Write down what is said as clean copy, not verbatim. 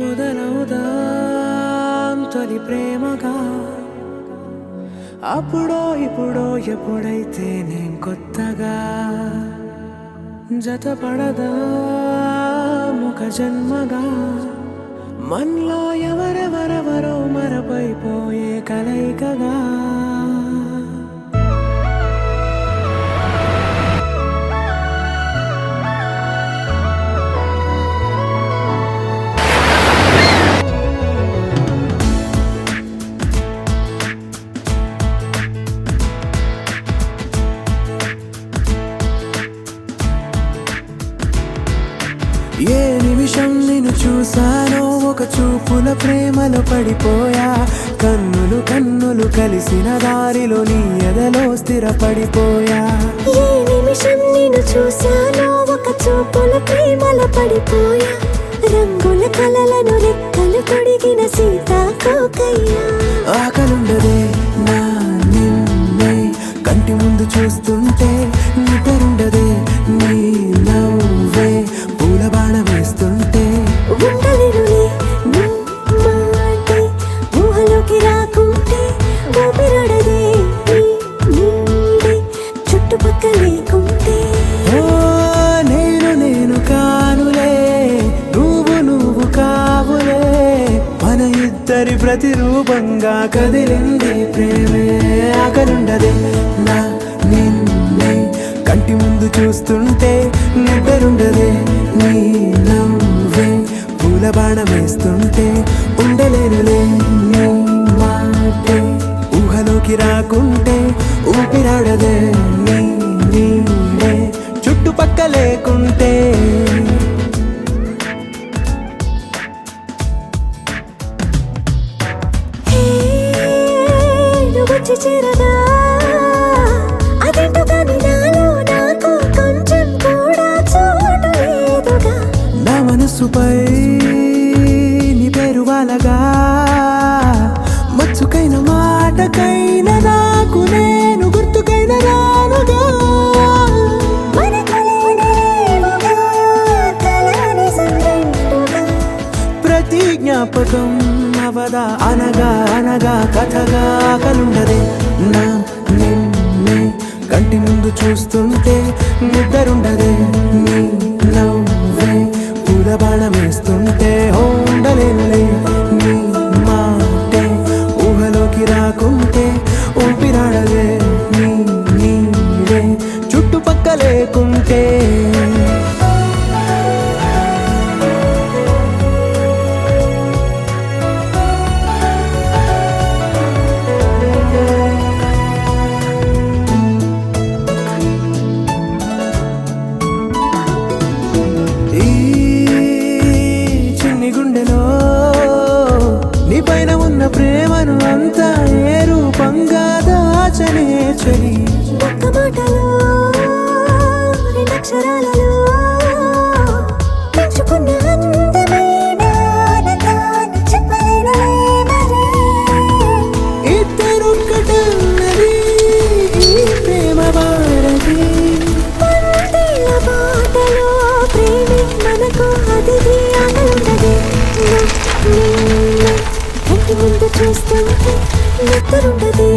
మొదలవుదాం తొలి ప్రేమగా అప్పుడో ఇప్పుడో ఎప్పుడైతే నేను కొత్తగా జతపడదా ఒక జన్మగా మనలో ఎవరెవరెవరో మరపైపోయే కలయికగా ఏ నిమిషం నిన్ను చూసానో ఒక చూపుల ప్రేమలో పడిపోయా కన్నులు కన్నులు కలిసిన దారిలో నీ ఎదలో స్థిరపడిపోయా ఏ నిమిషం నిన్ను చూసానో ఒక చూపుల ప్రేమలో పడిపోయా రంగుల కలలను రెక్కలు తొడిగిన సీతాకోకయ్యా ఆకలుండదే నా నిన్నే కంటి ముందు చూస్తుంటే నిద్రుండదే నీ నవ్వే పూల బాణ వేస్తుంటే ఉండలేనులే నీ మాటే ఊహలోకి రాకుంటే ఊపిరాడదే నీ నీడే చుట్టుపక్కల లేకుంటే ఓ నేను కానులే నువ్వు కావులే మన ఇద్దరి ప్రతిరూపంగా కదిలింది ప్రేమే ఆకలుండదే నా నిన్నే కంటి ముందు చూస్తుంటే నిద్రుండదే నీ నవ్వే పూల బాణం వేస్తుంటే ఉండలేనులే నీ మాటే ఊహలోకి రాకుంటే ఊపిరాడదే నీ నీడే చుట్టుపక్క లేకుంటే వచ్చి చేరదా అదేంటో కానీ నాలో నాకు కొంచెం కూడా చోటు లేదుగా నా మనసుపై నీ పేరు వాలగా మచ్చుకైన మాటకైన నాకు నేను గుర్తుకైన రానుగా మనకులేనివేమోగా కలని సంగంటుగా ప్రతి జ్ఞాపకం అవదా అనగా అనగా కథగా కలుండదే నా నిన్నే కంటి ముందు చూస్తుంటే నిద్రుండదే నీ నవ్వే పూల బాణం వేస్తుంటే ఉండలేనులే నీ మాటే ఊహలోకి రాకుంటే ఊపిరాడదే నీ నీడే చుట్టుపక్క లేకుంటే గుండెలో నీ పైన ఉన్న ప్రేమను అంతా ఏ రూపంగా దాచనే చలి ఒక్క మాటలో రెండక్షరాలలో పెంచుకున్న అందమైన ఆనందాన్ని చెప్పలేనులే మరి. ఇద్దరొక్కటన్నది ఈ ప్రేమ భారతి పందిళ్ళ బాటలో ప్రేమే మనకు అతిథి ఆకలుండదే కంటి ముందు చూస్తుంటే నిద్రుండదే